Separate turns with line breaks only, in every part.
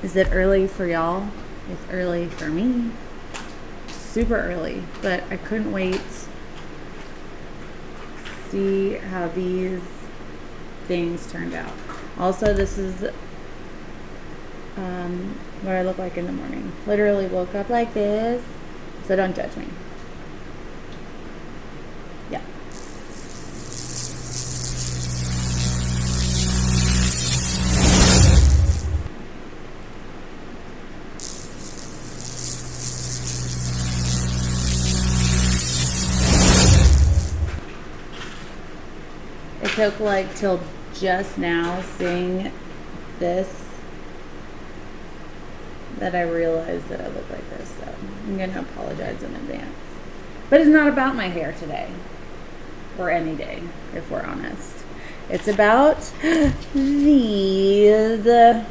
Is it early for y'all? It's early for me. Super early, but I couldn't wait to see how these things turned out. Also, this is what I look like in the morning. Literally woke up like this, so don't judge me. Yeah. It took like till just now seeing this that I realized that I look like this, so I'm gonna apologize in advance. But it's not about my hair today, or any day, if we're honest. It's about these. I'm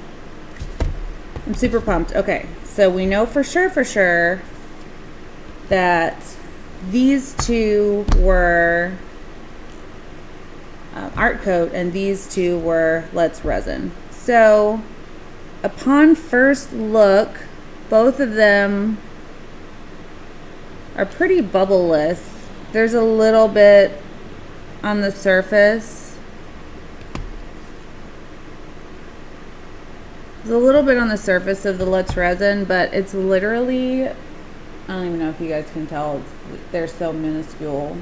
super pumped. Okay, so we know for sure that these two were Art Coat and these two were Let's Resin. So upon first look, both of them are pretty bubbleless. There's a little bit on the surface. There's a little bit on the surface of the Let's Resin, but it's literally, I don't even know if you guys can tell, they're so minuscule.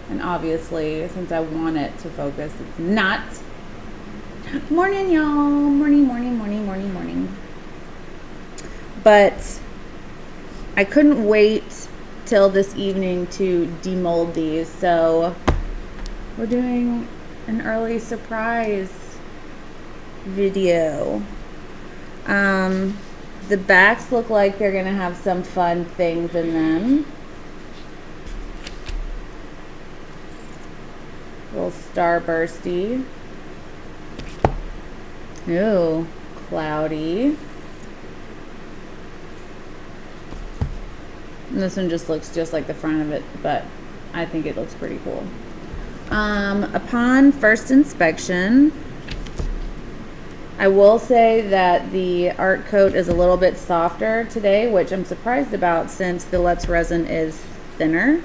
And obviously, since I want it to focus, it's not. Morning, y'all. Morning. But I couldn't wait till this evening to demold these. So we're doing an early surprise video. The backs look like they're going to have some fun things in them. Little starbursty. Ooh, cloudy. And this one just looks just like the front of it, but I think it looks pretty cool. Upon first inspection, I will say that the Art Coat is a little bit softer today, which I'm surprised about since the Let's Resin is thinner.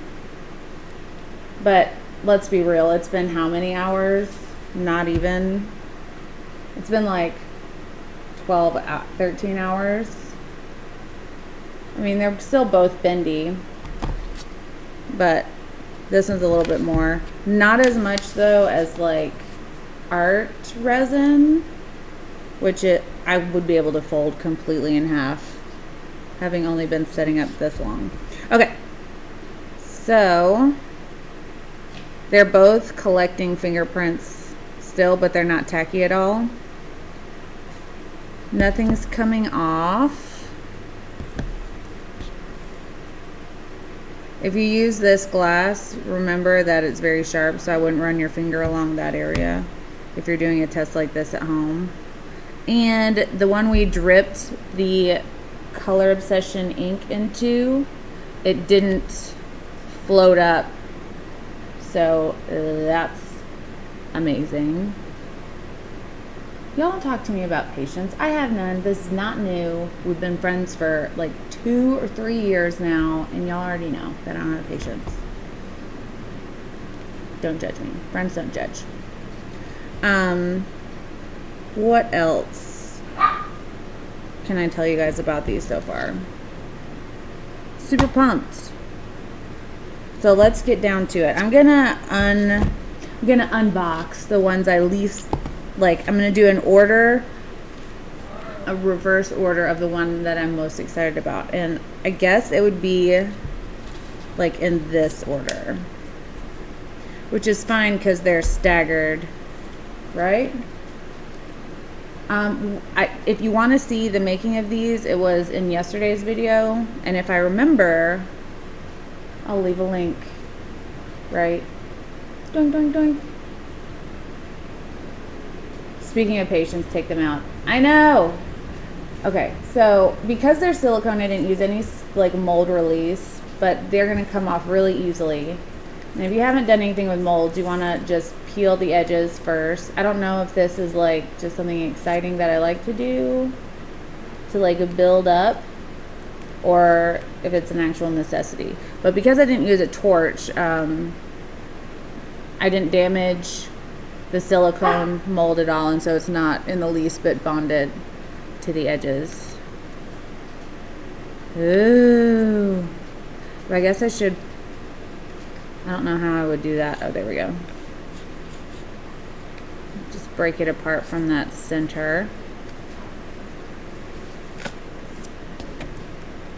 But let's be real, it's been how many hours? Not even. It's been like 13 hours. I mean, they're still both bendy, but this one's a little bit more. Not as much though as like Art Resin, which I would be able to fold completely in half, having only been setting up this long. Okay, so they're both collecting fingerprints still, but they're not tacky at all. Nothing's coming off. If you use this glass, remember that it's very sharp, so I wouldn't run your finger along that area if you're doing a test like this at home. And the one we dripped the Color Obsession ink into, it didn't float up, so that's amazing. Y'all don't talk to me about patience. I have none. This is not new. We've been friends for like 2 or 3 years now, and y'all already know that I don't have patience. Don't judge me. Friends don't judge. What else can I tell you guys about these so far? Super pumped. So let's get down to it. I'm gonna unbox the ones I least like. I'm gonna do an order, a reverse order of the one that I'm most excited about, and I guess it would be like in this order, which is fine because they're staggered, right? If you want to see the making of these, it was in yesterday's video, and if I remember, I'll leave a link, right? Doink, doink, doink. Speaking of patience, take them out. I know. Okay, so because they're silicone, I didn't use any like mold release, but they're gonna come off really easily. And if you haven't done anything with molds, you wanna just peel the edges first. I don't know if this is like just something exciting that I like to do to like build up, or if it's an actual necessity. But because I didn't use a torch, I didn't damage the silicone mold at all, and so it's not in the least bit bonded to the edges. Ooh. But I guess I should, I don't know how I would do that. Oh, there we go. Just break it apart from that center.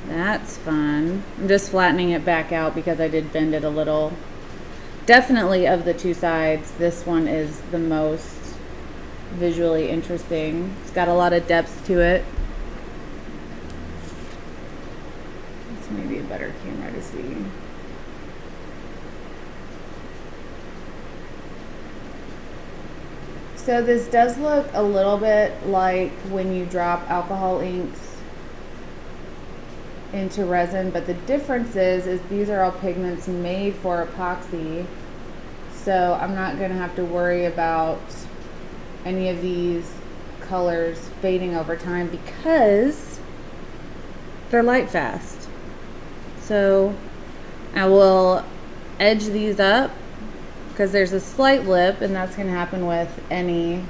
That's fun. I'm just flattening it back out because I did bend it a little. Definitely of the two sides, this one is the most visually interesting. It's got a lot of depth to it. This may be a better camera to see. So this does look a little bit like when you drop alcohol inks into resin, but the difference is these are all pigments made for epoxy, so I'm not going to have to worry about any of these colors fading over time because they're light fast. So I will edge these up because there's a slight lip, and that's going to happen with any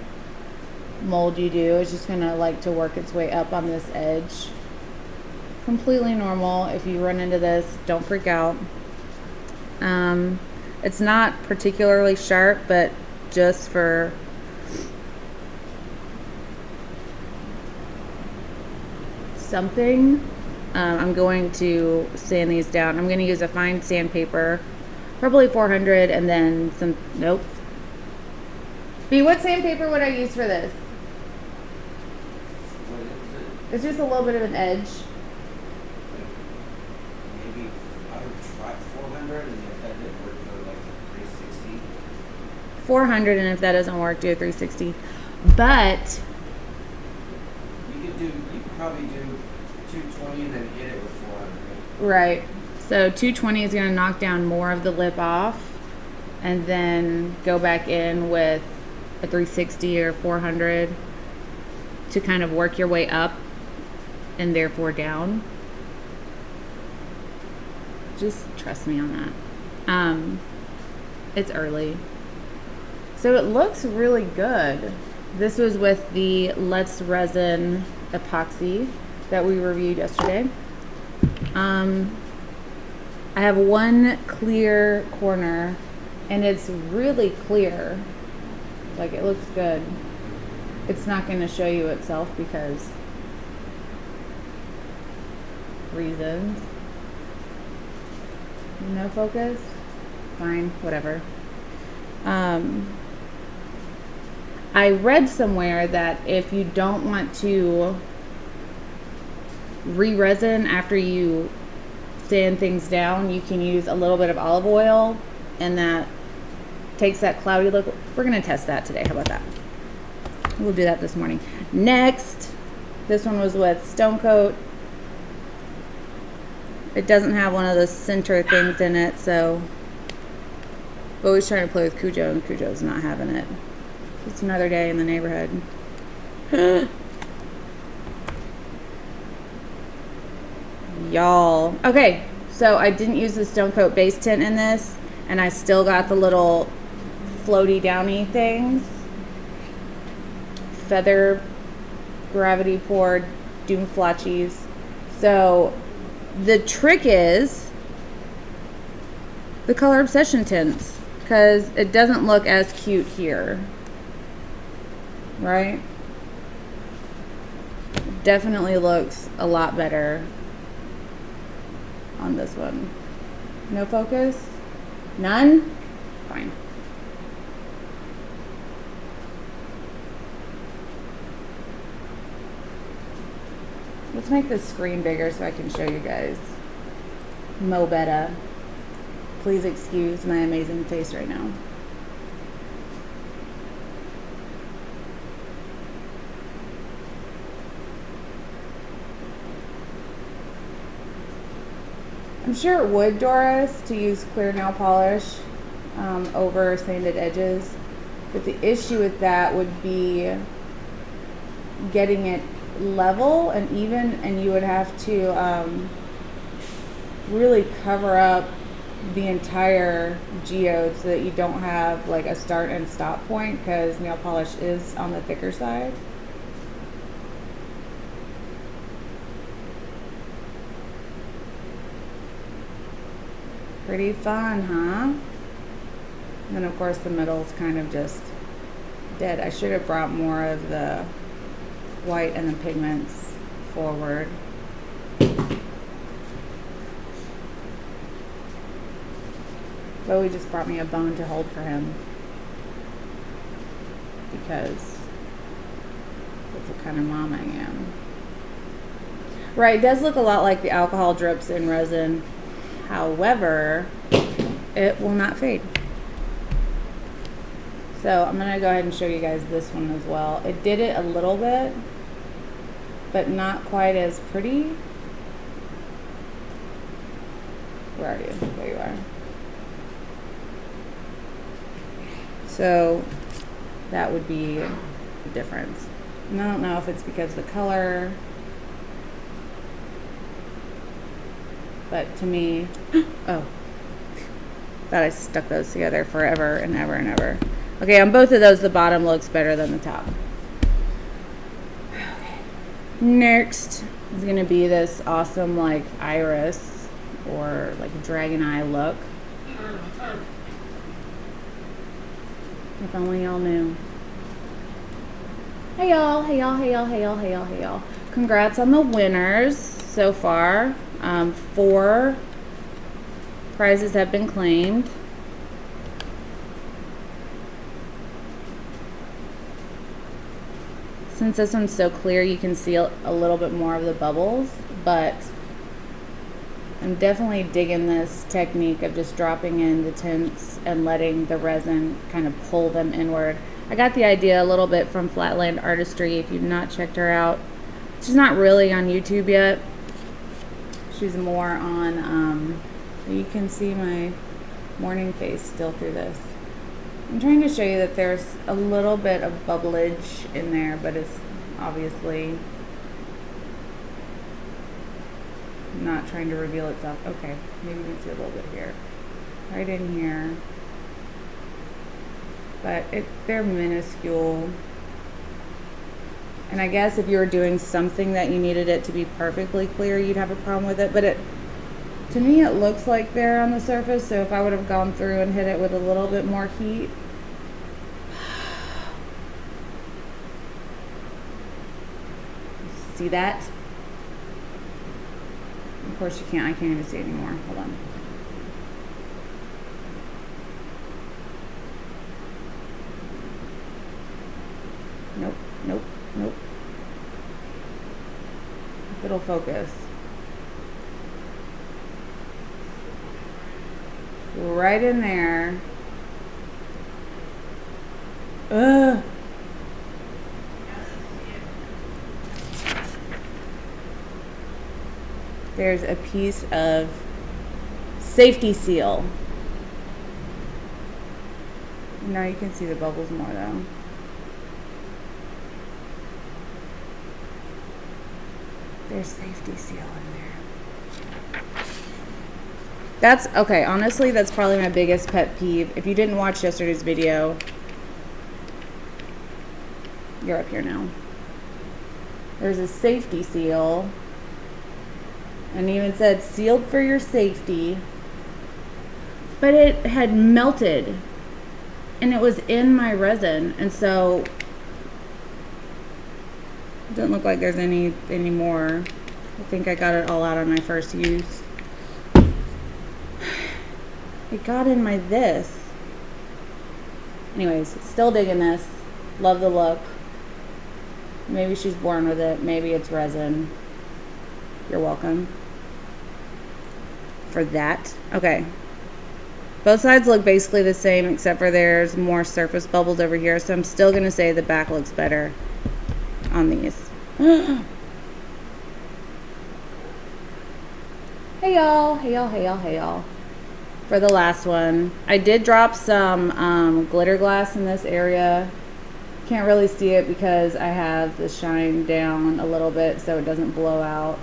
mold you do. It's just going to like to work its way up on this edge. Completely normal. If you run into this, don't freak out. It's not particularly sharp, but just for something, I'm going to sand these down. I'm going to use a fine sandpaper, probably 400, and then some, nope. B, what sandpaper would I use for this?
What is it?
It's just a little bit of an edge.
Maybe I would try 400, and if that didn't work, go like 360.
400, and if that doesn't work, do a 360. But
You could probably do 220 and then hit it with 400.
right. So 220 is going to knock down more of the lip off, and then go back in with a 360 or 400 to kind of work your way up and therefore down. Just trust me on that. It's early. So it looks really good. This was with the Let's Resin epoxy that we reviewed yesterday. I have one clear corner, and it's really clear. Like, it looks good. It's not going to show you itself because reasons. No focus? Fine, whatever. I read somewhere that if you don't want to re-resin after you sand things down, you can use a little bit of olive oil, and that takes that cloudy look. We're going to test that today. How about that? We'll do that this morning. Next, this one was with Stone Coat. It doesn't have one of the center things in it, so always trying to play with Cujo, and Cujo's not having it. It's another day in the neighborhood. Y'all. Okay, so I didn't use the Stone Coat base tint in this, and I still got the little floaty downy things. Feather gravity poured doom flotchies. So the trick is the color obsession tints, because it doesn't look as cute here, right? It definitely looks a lot better on this one. No focus? None? Fine. Let's make this screen bigger so I can show you guys. Mo better. Please excuse my amazing face right now. I'm sure it would, Doris, to use clear nail polish over sanded edges, But the issue with that would be getting it level and even, and you would have to really cover up the entire geode so that you don't have like a start and stop point, because nail polish is on the thicker side. Pretty fun, huh? And then of course the middle's kind of just dead. I should have brought more of the white and the pigments forward. Bowie just brought me a bone to hold for him because that's the kind of mom I am. Right, it does look a lot like the alcohol drips in resin. However, it will not fade. So I'm going to go ahead and show you guys this one as well. It did it a little bit, but not quite as pretty. Where are you? There you are. So that would be the difference. And I don't know if it's because of the color, but to me, oh, thought I stuck those together forever and ever and ever. Okay, on both of those, the bottom looks better than the top. Okay. Next is gonna be this awesome like iris or like dragon eye look. If only y'all knew. Hey y'all, hey y'all, hey y'all, hey y'all, hey y'all, hey y'all. Congrats on the winners so far. 4 prizes have been claimed. Since this one's so clear, you can see a little bit more of the bubbles, but I'm definitely digging this technique of just dropping in the tints and letting the resin kind of pull them inward. I got the idea a little bit from Flatland Artistry. If you've not checked her out, she's not really on YouTube yet. She's more on, you can see my morning face still through this. I'm trying to show you that there's a little bit of bubblage in there, but it's obviously not trying to reveal itself. Okay, maybe you can see a little bit here. Right in here. But they're minuscule. And I guess if you were doing something that you needed it to be perfectly clear, you'd have a problem with it. But to me, it looks like they're on the surface. So if I would have gone through and hit it with a little bit more heat. See that? Of course you can't. I can't even see it anymore. Hold on. Nope, nope, nope. If it'll focus. Right in there. Ugh. There's a piece of safety seal. Now you can see the bubbles more though. There's safety seal in there. That's okay. Honestly, that's probably my biggest pet peeve. If you didn't watch yesterday's video, you're up here now. There's a safety seal. And even said sealed for your safety, but it had melted and it was in my resin, and so it doesn't look like there's any more. I think I got it all out on my first use. It got in my this. Anyways, still digging this. Love the look. Maybe she's born with it. Maybe it's resin. You're welcome for that. Okay. Both sides look basically the same, except for there's more surface bubbles over here. So I'm still going to say the back looks better on these. Hey y'all. Hey y'all. Hey y'all. Hey y'all. for the last one. I did drop some glitter glass in this area. Can't really see it because I have the shine down a little bit so it doesn't blow out.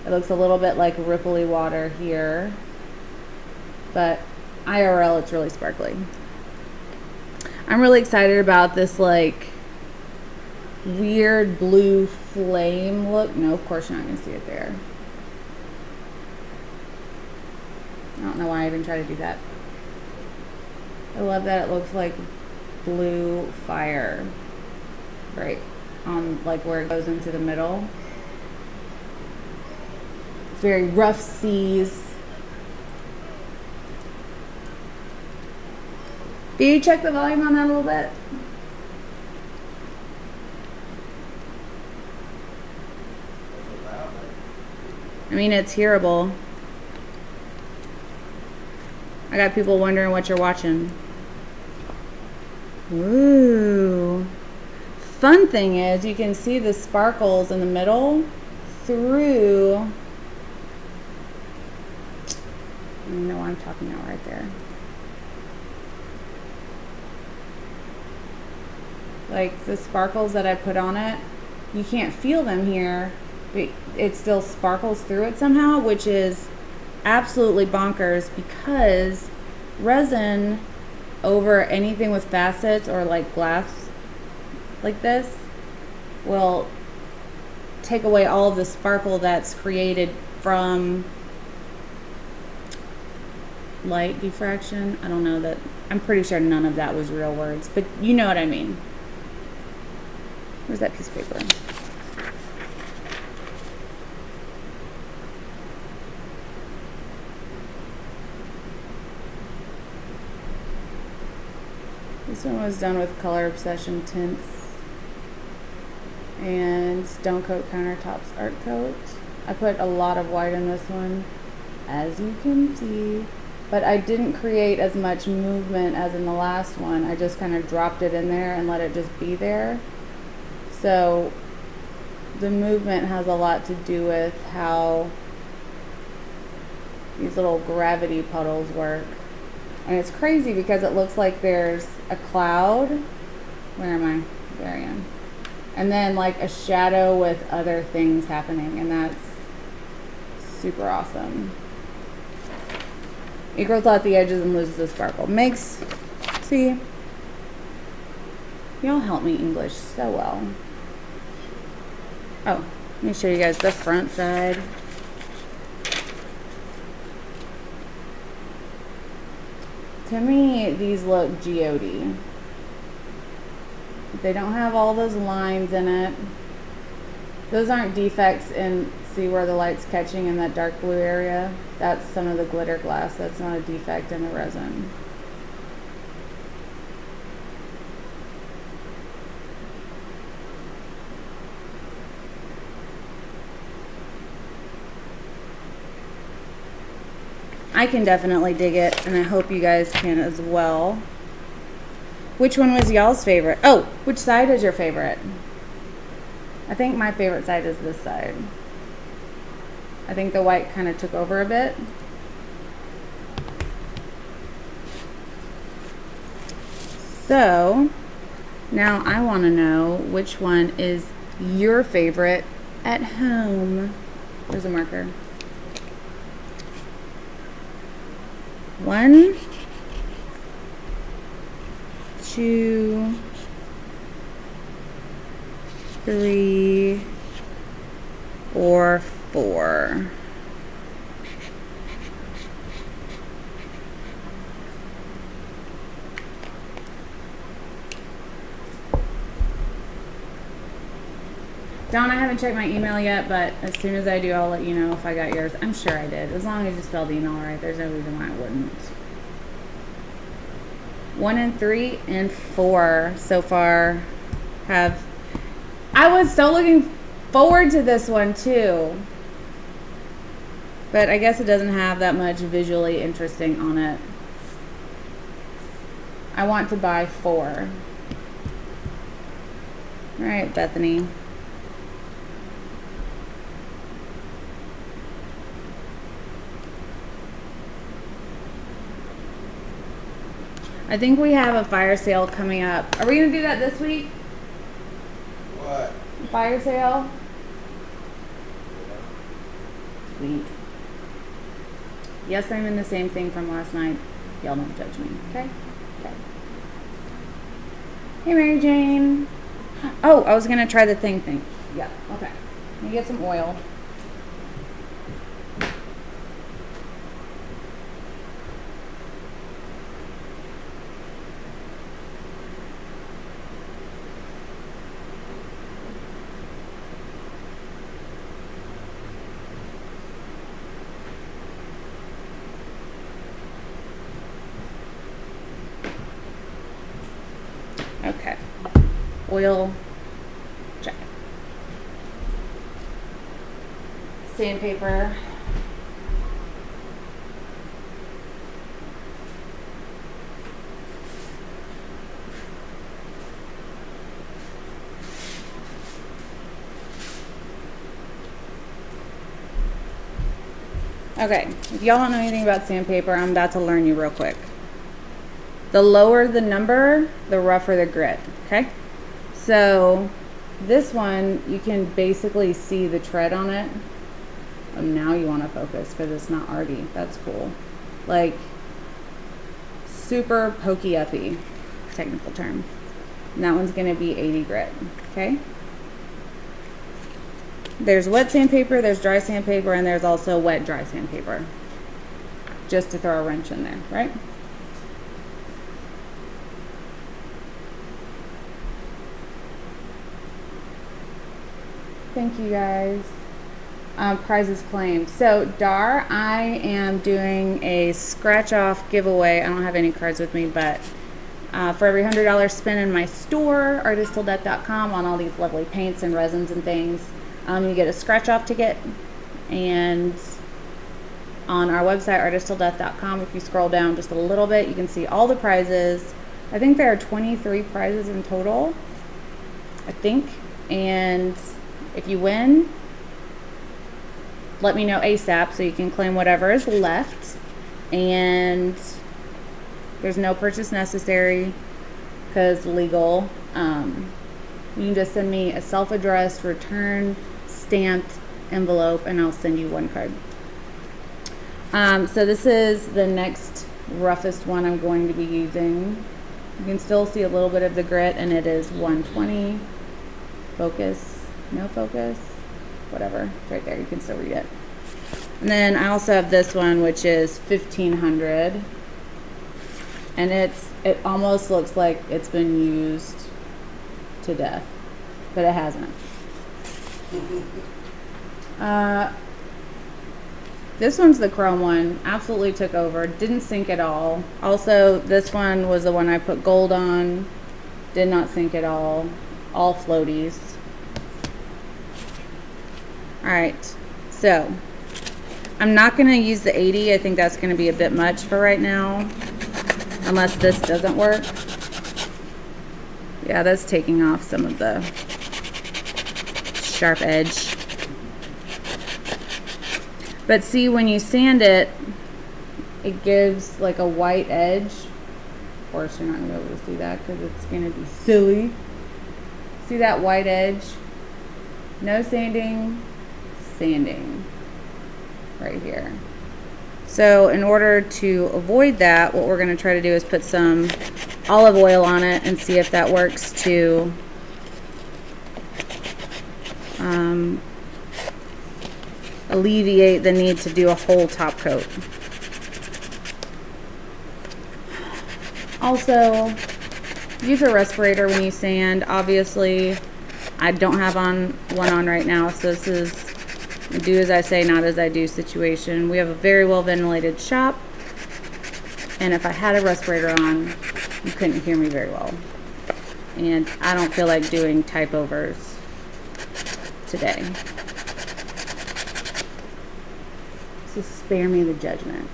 It looks a little bit like ripply water here, but IRL it's really sparkly. I'm really excited about this like weird blue flame look. No, of course you're not going to see it there. I don't know why I even try to do that. I love that it looks like blue fire right on like where it goes into the middle. It's very rough seas. Do you check the volume on that a little bit? I mean, it's hearable. I got people wondering what you're watching. Ooh. Fun thing is you can see the sparkles in the middle through. You know what I'm talking about right there. Like the sparkles that I put on it, you can't feel them here, but it still sparkles through it somehow, which is absolutely bonkers because resin over anything with facets or like glass like this will take away all of the sparkle that's created from light diffraction. I don't know that. I'm pretty sure none of that was real words, but you know what I mean. Where's that piece of paper? This one was done with Color Obsession tints and Stone Coat Countertops Art Coat. I put a lot of white in this one, as you can see, but I didn't create as much movement as in the last one. I just kind of dropped it in there and let it just be there. So the movement has a lot to do with how these little gravity puddles work. And it's crazy because it looks like there's a cloud. Where am I? There I am. And then like a shadow with other things happening, and that's super awesome. It grows out the edges and loses the sparkle. Makes, see, y'all help me English so well. Oh, let me show you guys the front side. To me, these look geode. They don't have all those lines in it. Those aren't defects in, see where the light's catching in that dark blue area? That's some of the glitter glass. That's not a defect in the resin. I can definitely dig it, and I hope you guys can as well. Which one was y'all's favorite? Oh, which side is your favorite? I think my favorite side is this side. I think the white kind of took over a bit. So, now I want to know which one is your favorite at home. Where's a marker? 1, 2, 3, or 4. Dawn, I haven't checked my email yet, but as soon as I do, I'll let you know if I got yours. I'm sure I did. As long as you spelled the email right, there's no reason why I wouldn't. 1 and 3 and 4 so far have. I was so looking forward to this one too, but I guess it doesn't have that much visually interesting on it. I want to buy 4. All right, Bethany. I think we have a fire sale coming up. Are we gonna do that this week?
What?
Fire sale? Sweet. Yes, I'm in the same thing from last night. Y'all don't judge me, okay? Okay. Hey, Mary Jane. Oh, I was gonna try the thing. Yeah, okay. Let me get some oil. Okay. Oil. Check. Sandpaper. Okay, if y'all don't know anything about sandpaper, I'm about to learn you real quick. The lower the number, the rougher the grit, okay? So this one, you can basically see the tread on it. Now you want to focus because it's not arty. That's cool. Like super pokey uppy, technical term. And that one's going to be 80 grit, okay? There's wet sandpaper, there's dry sandpaper, and there's also wet dry sandpaper. Just to throw a wrench in there, right? Thank you guys. Prizes claimed. So Dar, I am doing a scratch off giveaway. I don't have any cards with me, but for every $100 spent in my store, artistilldeath.com, on all these lovely paints and resins and things, you get a scratch off ticket. And on our website, artistilldeath.com, if you scroll down just a little bit, you can see all the prizes. I think there are 23 prizes in total, I think. And if you win, let me know ASAP so you can claim whatever is left. And there's no purchase necessary because legal. You can just send me a self-addressed, return, stamped envelope, and I'll send you one card. So this is the next roughest one I'm going to be using. You can still see a little bit of the grit, and it is 120. Focus, no focus, whatever. It's right there, you can still read it. And then I also have this one, which is 1500, and it almost looks like it's been used to death, but it hasn't. This one's the chrome one. Absolutely took over. Didn't sink at all. Also, this one was the one I put gold on. Did not sink at all. All floaties. Alright, so I'm not going to use the 80. I think that's going to be a bit much for right now, unless this doesn't work. Yeah, that's taking off some of the sharp edge. But see, when you sand it, it gives like a white edge. Of course, you're not going to be able to see that because it's going to be silly. See that white edge? No sanding, sanding right here. So in order to avoid that, what we're going to try to do is put some olive oil on it and see if that works to alleviate the need to do a whole top coat. Also, use a respirator when you sand. Obviously, I don't have one on right now, so this is a do as I say, not as I do situation. We have a very well ventilated shop, and if I had a respirator on, you couldn't hear me very well. And I don't feel like doing type overs today. So spare me the judgment.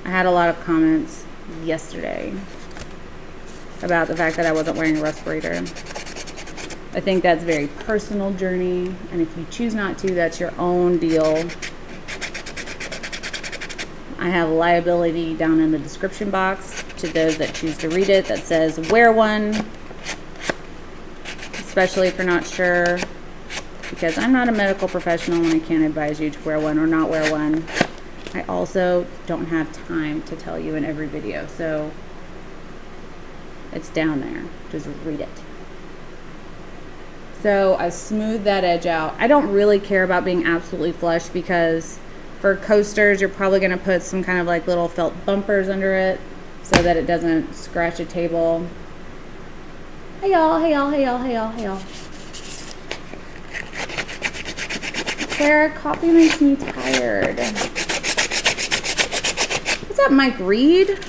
I had a lot of comments yesterday about the fact that I wasn't wearing a respirator. I think that's a very personal journey, and if you choose not to, that's your own deal. I have liability down in the description box to those that choose to read it that says wear one, especially if you're not sure, because I'm not a medical professional and I can't advise you to wear one or not wear one. I also don't have time to tell you in every video, so it's down there. Just read it. So I smoothed that edge out. I don't really care about being absolutely flush because for coasters, you're probably going to put some kind of like little felt bumpers under it so that it doesn't scratch a table. Hey y'all, hey y'all, hey y'all, hey y'all, hey y'all. Claire, coffee makes me tired. What's up, Mike Reed?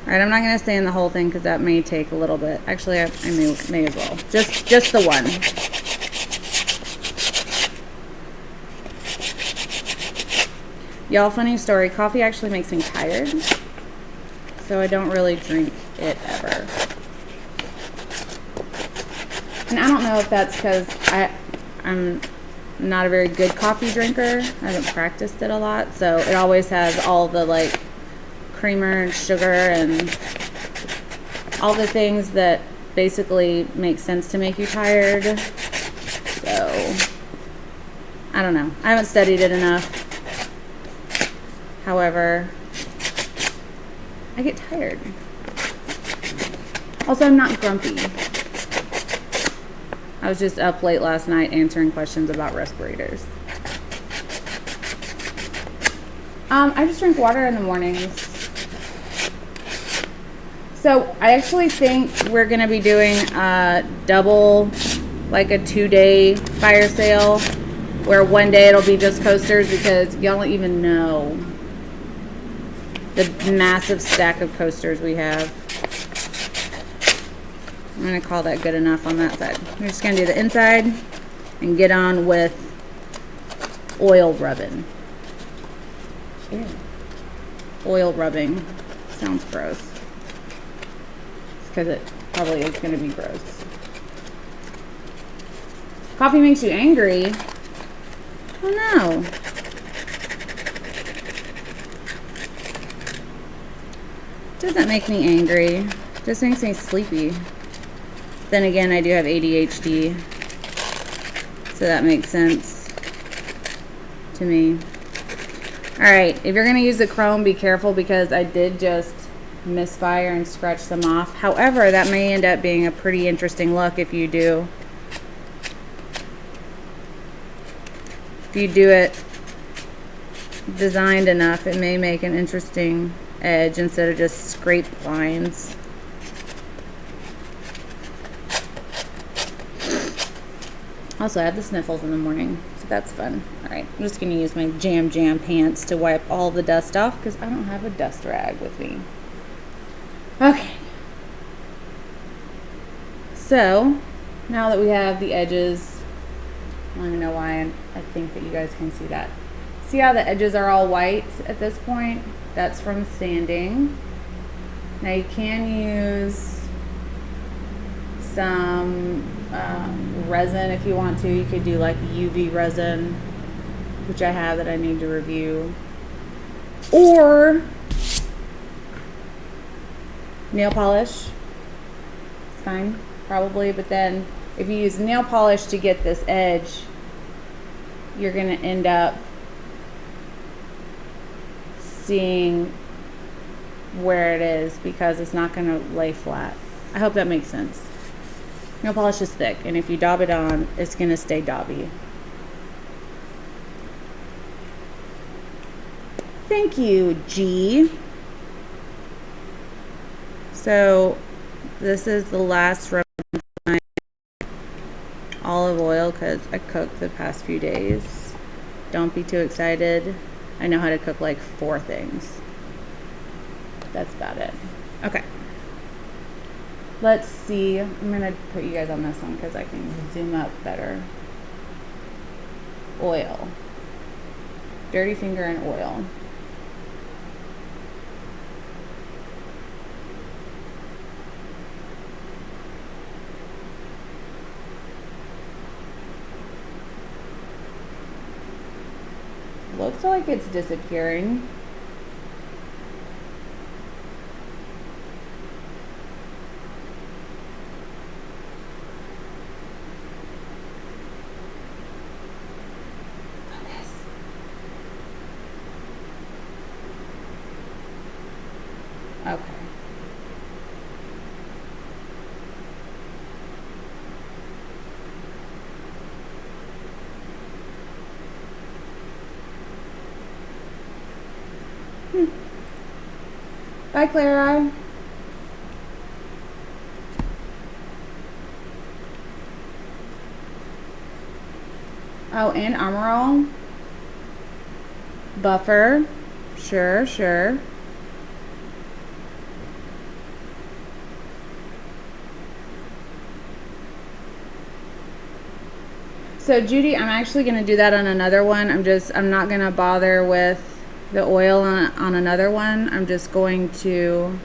All right, I'm not going to stay in the whole thing because that may take a little bit. Actually, I may as well. Just the one. Y'all, funny story. Coffee actually makes me tired, so I don't really drink it ever. And I don't know if that's because I'm not a very good coffee drinker. I haven't practiced it a lot, so it always has all the like creamer and sugar and all the things that basically make sense to make you tired. So I don't know. I haven't studied it enough. However, I get tired. Also, I'm not grumpy. I was just up late last night answering questions about respirators. I just drink water in the mornings. So I actually think we're going to be doing a double, like a 2-day fire sale, where one day it'll be just coasters because y'all don't even know the massive stack of coasters we have. I'm going to call that good enough on that side. We're just going to do the inside and get on with oil rubbing. Ew. Oil rubbing sounds gross. Because it probably is going to be gross. Coffee makes you angry? Oh no. Doesn't make me angry. Just makes me sleepy. Then again, I do have ADHD. So that makes sense to me. Alright, if you're going to use the chrome, be careful because I did just misfire and scratch some off. However, that may end up being a pretty interesting look if you do it designed enough. It may make an interesting edge instead of just scraped lines. Also, I have the sniffles in the morning, so that's fun. Alright, I'm just going to use my Jam pants to wipe all the dust off because I don't have a dust rag with me. Okay, so now that we have the edges, I don't even know why I think that you guys can see that. See how the edges are all white at this point? That's from sanding. Now you can use some resin if you want to. You could do like UV resin, which I have that I need to review. Or nail polish. It's fine, probably, but then if you use nail polish to get this edge, you're going to end up seeing where it is because it's not going to lay flat. I hope that makes sense. Nail polish is thick, and if you daub it on, it's going to stay dauby. Thank you, G. So this is the last rub of my olive oil because I cooked the past few days. Don't be too excited. I know how to cook like 4 things. That's about it. Okay. Let's see. I'm going to put you guys on this one because I can zoom up better. Oil. Dirty finger and oil. looks like it's disappearing. Okay. Bye, Clara. Oh, and Emerald. Buffer. Sure, sure. So Judy, I'm actually going to do that on another one. I'm not going to bother with the oil on another one. I'm just going to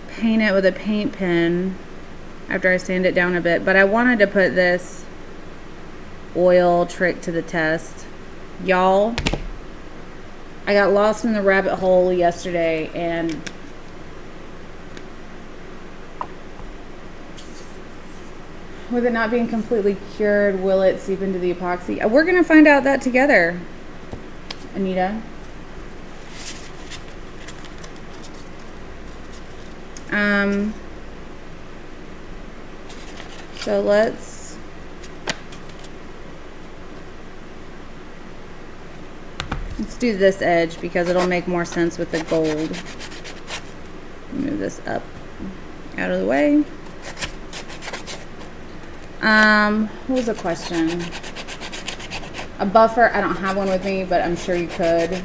paint it with a paint pen after I sand it down a bit. But I wanted to put this oil trick to the test. Y'all, I got lost in the rabbit hole yesterday, and with it not being completely cured, will it seep into the epoxy? We're going to find out that together, Anita. So let's do this edge because it'll make more sense with the gold. Move this up out of the way. What was the question? A buffer. I don't have one with me, but I'm sure you could.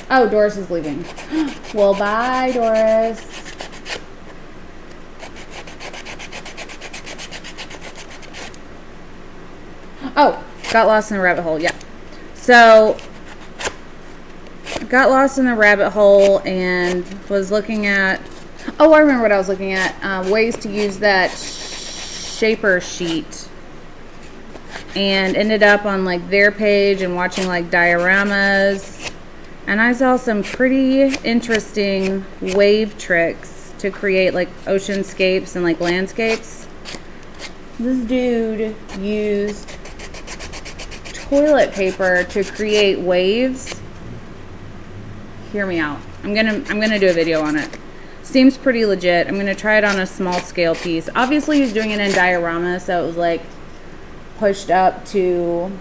Oh, Doris is leaving. Well, bye, Doris. Oh, got lost in the rabbit hole. Yeah. So, got lost in the rabbit hole and was looking at, oh, I remember what I was looking at, ways to use that shaper sheet, and ended up on like their page and watching like dioramas, and I saw some pretty interesting wave tricks to create like oceanscapes and like landscapes. This dude used toilet paper to create waves. Hear me out. I'm gonna do a video on it. Seems pretty legit. I'm gonna try it on a small scale piece. Obviously he's doing it in diorama, so it was like pushed up to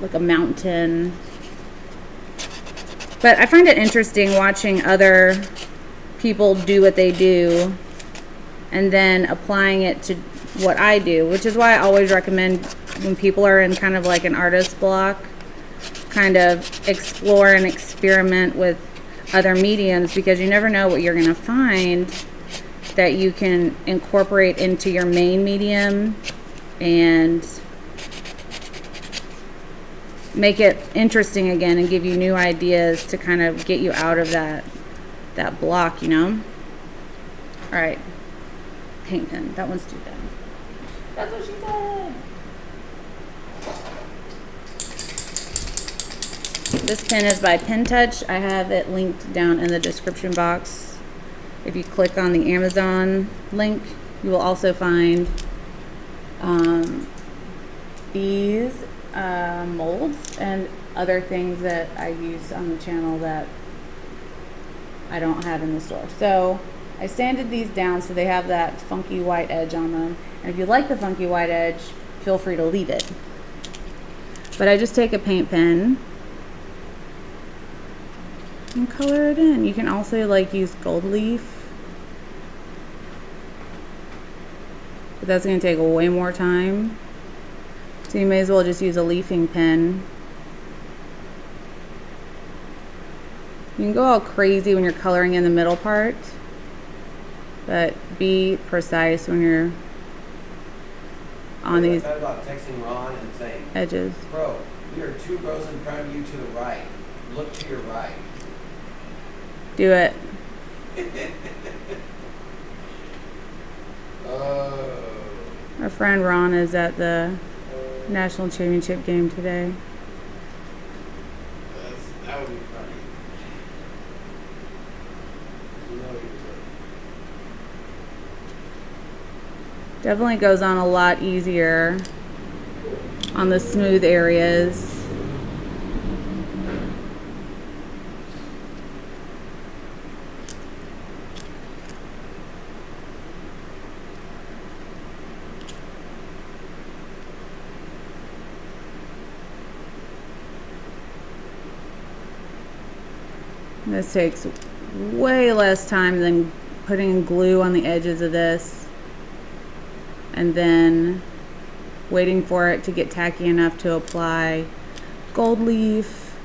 like a mountain. But I find it interesting watching other people do what they do and then applying it to what I do, which is why I always recommend when people are in kind of like an artist block, kind of explore and experiment with other mediums, because you never know what you're going to find that you can incorporate into your main medium and make it interesting again and give you new ideas to kind of get you out of that block, you know? All right. Paint pen. That one's too thin. That's what she said. This pen is by Pen Touch. I have it linked down in the description box. If you click on the Amazon link, you will also find these molds and other things that I use on the channel that I don't have in the store. So I sanded these down so they have that funky white edge on them. And if you like the funky white edge, feel free to leave it. But I just take a paint pen and color it in. You can also like use gold leaf, but that's going to take way more time. So you may as well just use a leafing pen. You can go all crazy when you're coloring in the middle part, but be precise when you're on these
about texting Ron and saying,
edges.
Bro, we are 2 rows in front of you to the right. Look to your right.
Do it.
Oh.
Our friend Ron is at the national championship game today.
That would be funny. You know you would.
Definitely goes on a lot easier on the smooth areas. This takes way less time than putting glue on the edges of this and then waiting for it to get tacky enough to apply gold leaf.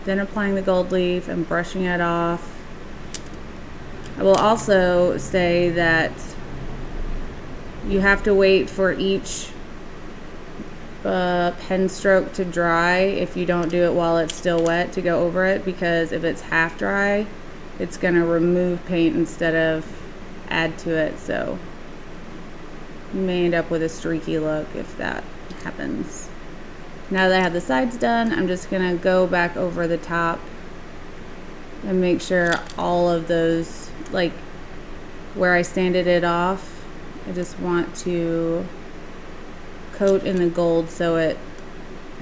Then applying the gold leaf and brushing it off. I will also say that you have to wait for each pen stroke to dry if you don't do it while it's still wet to go over it, because if it's half dry it's going to remove paint instead of add to it, so you may end up with a streaky look if that happens. Now that I have the sides done, I'm just going to go back over the top and make sure all of those, like where I sanded it off, I just want to coat in the gold so it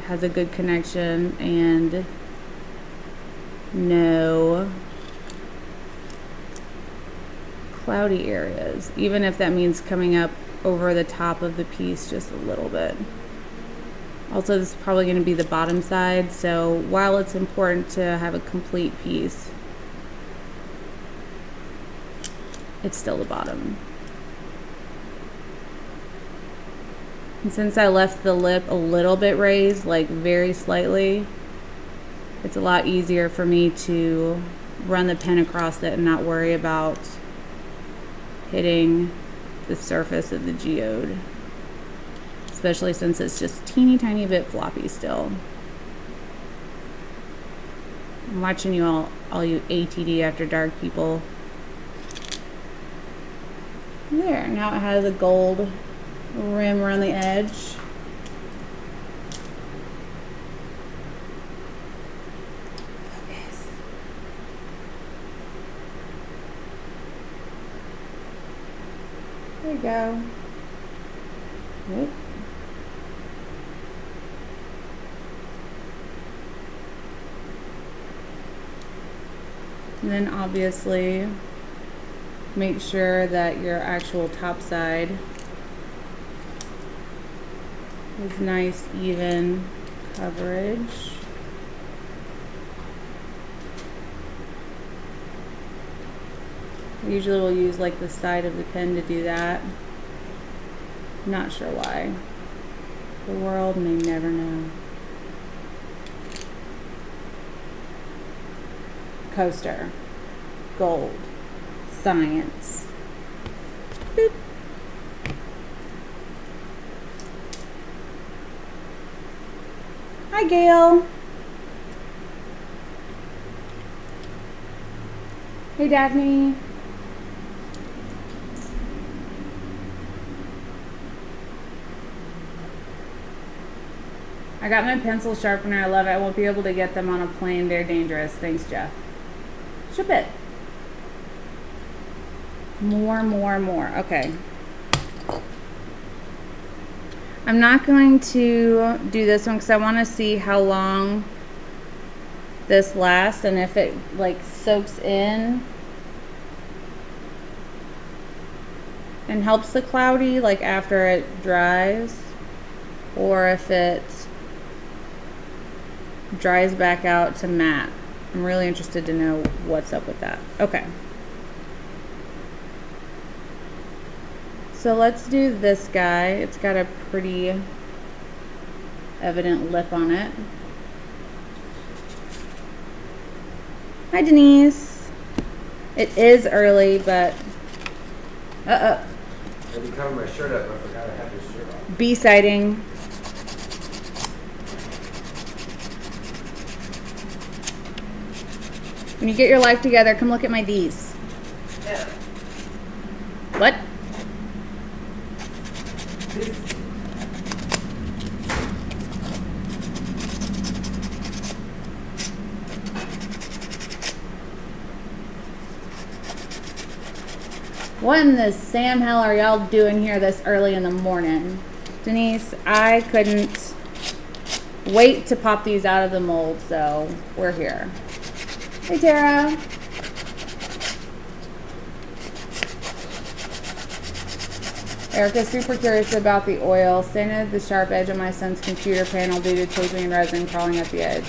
has a good connection and no cloudy areas, even if that means coming up over the top of the piece just a little bit. Also, this is probably going to be the bottom side, so while it's important to have a complete piece, it's still the bottom. And since I left the lip a little bit raised, like very slightly, it's a lot easier for me to run the pen across it and not worry about hitting the surface of the geode, especially since it's just teeny tiny bit floppy still. I'm watching you all you ATD After Dark people. There, now it has a gold rim around the edge. Focus. There you go. Whoop. And then obviously make sure that your actual top side is nice, even coverage. Usually we'll use like the side of the pen to do that. Not sure why. The world may never know. Coaster. Gold. Science. Boop. Hi, Gail. Hey, Daphne. I got my pencil sharpener. I love it. I won't be able to get them on a plane. They're dangerous. Thanks, Jeff. Ship it. More. Okay. I'm not going to do this one because I want to see how long this lasts and if it like soaks in and helps the cloudy like after it dries, or if it dries back out to matte. I'm really interested to know what's up with that. Okay. So let's do this guy. It's got a pretty evident lip on it. Hi, Denise. It is early, but
I'd be covering my shirt up. I forgot I had this shirt on.
bee sighting. When you get your life together, come look at my D's.
Yeah.
What? What in the Sam hell are y'all doing here this early in the morning? Denise, I couldn't wait to pop these out of the mold, so we're here. Hey, Tara. Erica's super curious about the oil. Sanded the sharp edge of my son's computer panel due to taping and resin crawling at the edge.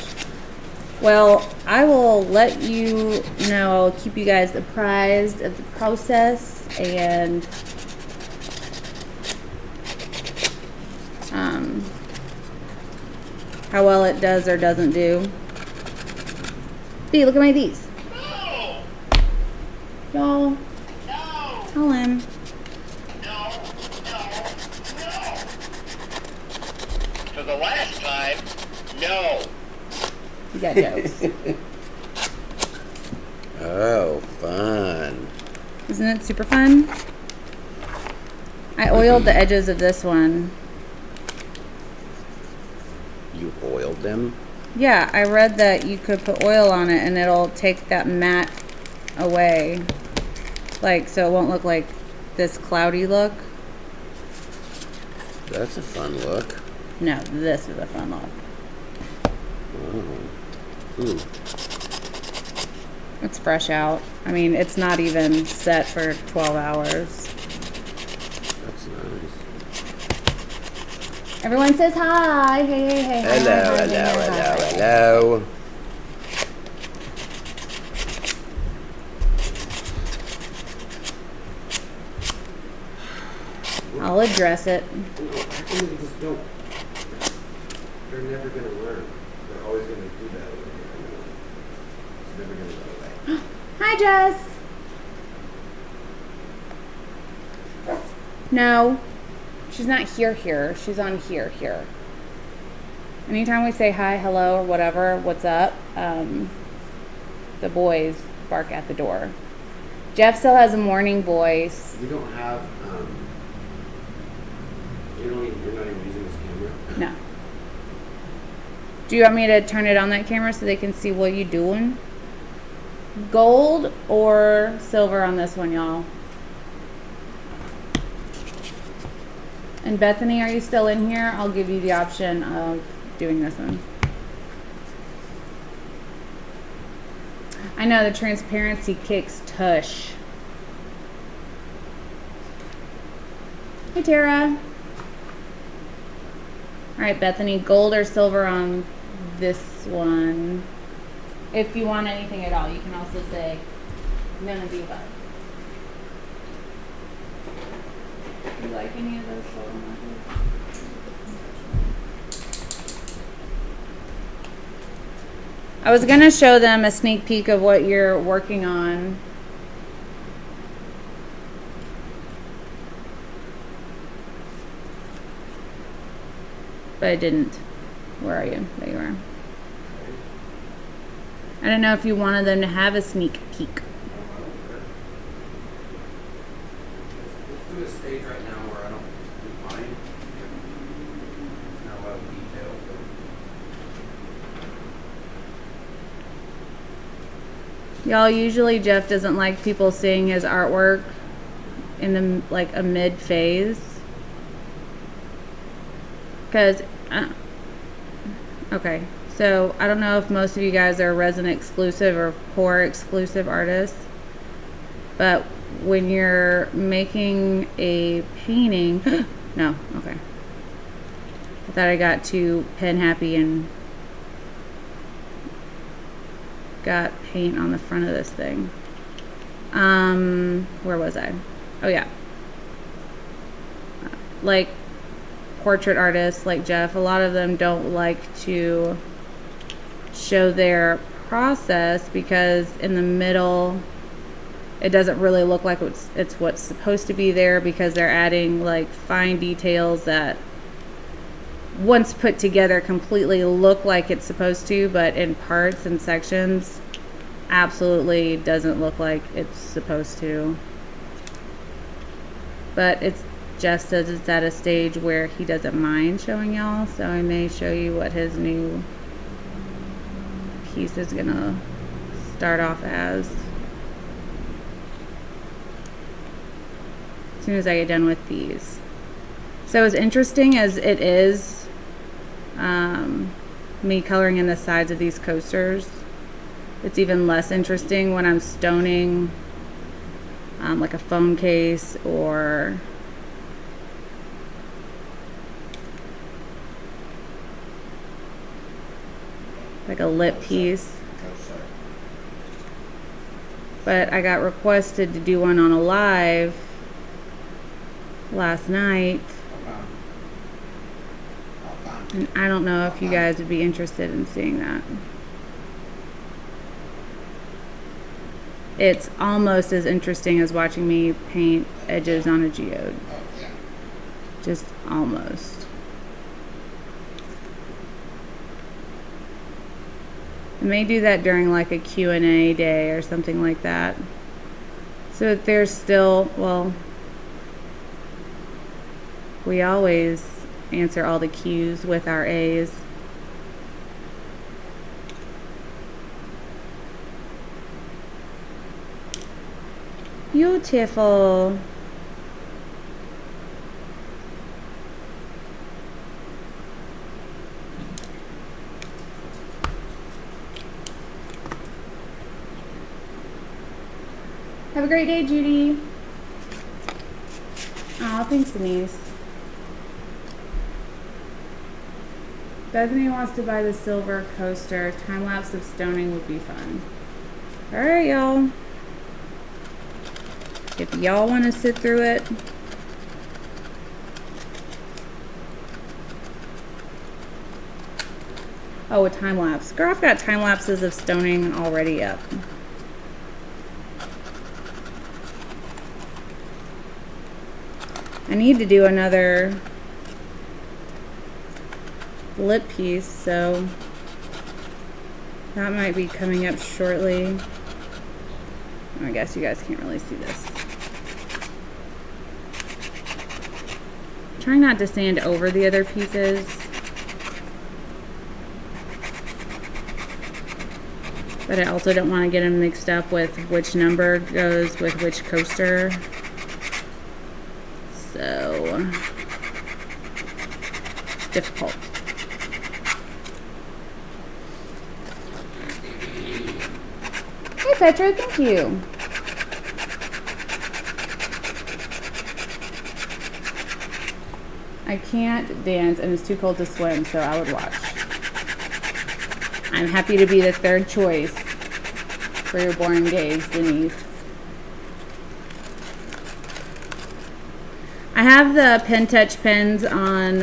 Well, I will let you know, I'll keep you guys apprised of the process and how well it does or doesn't do. B, look at my D's.
No!
Y'all,
No!
tell him.
No! For the last time, no!
You got jokes.
Oh, fun.
Isn't it super fun? I oiled the edges of this one.
You oiled them?
Yeah, I read that you could put oil on it and it'll take that matte away. Like, so it won't look like this cloudy look.
That's a fun look.
No, this is a fun look.
Oh. Ooh.
It's fresh out. I mean, it's not even set for 12 hours.
That's nice.
Everyone says hi. Hey, hey, hey. Hi,
Hello,
hi, hi,
hello,
hi, hi,
hello,
hi.
hello.
I'll address it.
How come they just don't? They're never going to learn. They're always going to do that over here. It's never going to go away.
Hi, Jess. No, she's not here. She's on here. Anytime we say hi, hello, or whatever, what's up, the boys bark at the door. Jeff still has a morning voice.
You don't have, you're not even using this camera?
No. Do you want me to turn it on that camera so they can see what you doing? Gold or silver on this one, y'all? And Bethany, are you still in here? I'll give you the option of doing this one. I know the transparency kicks tush. Hey, Tara. All right, Bethany, gold or silver on this one? If you want anything at all, you can also say none of the above. Do you like any of those silver markers? I was going to show them a sneak peek of what you're working on. But I didn't. Where are you? There you are. I don't know if you wanted them to have a sneak peek.
Let's do a stage right now where I don't do mine. Not a lot of detail, so.
Y'all, usually Jeff doesn't like people seeing his artwork in the like a mid phase. Because, okay, so I don't know if most of you guys are resin exclusive or pour exclusive artists, but when you're making a painting, no, okay. I thought I got too pen happy and got paint on the front of this thing. Where was I? Oh yeah. Like portrait artists like Jeff, a lot of them don't like to show their process because in the middle it doesn't really look like it's what's supposed to be there, because they're adding like fine details that once put together completely look like it's supposed to, but in parts and sections absolutely doesn't look like it's supposed to. But it's Jeff says it's at a stage where he doesn't mind showing y'all, so I may show you what his new piece is gonna start off as. as soon as I get done with these. So as interesting as it is, me coloring in the sides of these coasters, it's even less interesting when I'm stoning like a phone case or like a lip piece.
Oh, sorry.
But I got requested to do one on a live last night, and I don't know if you guys would be interested in seeing that. It's almost as interesting as watching me paint edges on a geode.
Oh, yeah.
Just almost. I may do that during like a Q&A day or something like that. So there's still, well, we always answer all the Q's with our A's. Beautiful. Have a great day, Judy. Aw, thanks, Denise. Bethany wants to buy the silver coaster. Time lapse of stoning would be fun. All right, y'all. If y'all want to sit through it, oh, a time lapse. Girl, I've got time lapses of stoning already up. I need to do another lip piece, so that might be coming up shortly. I guess you guys can't really see this. Trying not to sand over the other pieces. But I also don't want to get them mixed up with which number goes with which coaster. So it's difficult. Hey Petra, thank you. I can't dance and it's too cold to swim, so I would watch. I'm happy to be the third choice for your boring days, Denise. I have the Pen Touch pens on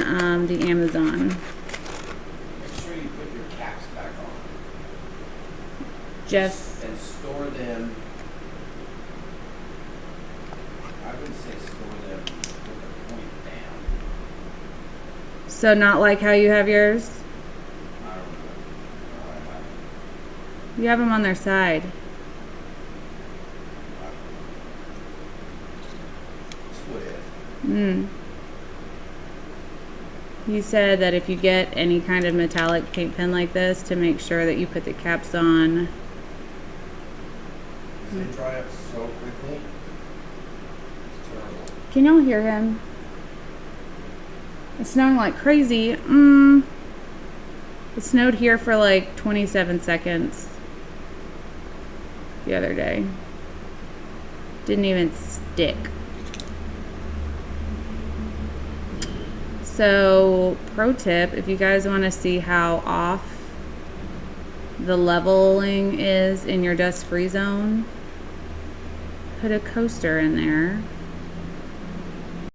the Amazon.
Make sure you put your caps back on.
Jeff's.
And store them. I would say store them with the point down.
So not like how you have yours?
I don't know. No, I haven't.
You have them on their side. You said that if you get any kind of metallic paint pen like this, to make sure that you put the caps on.
They dry up so quickly. It's terrible.
Can y'all hear him? It's snowing like crazy. It snowed here for like 27 seconds the other day. Didn't even stick. So, pro tip, if you guys want to see how off the leveling is in your dust free zone, put a coaster in there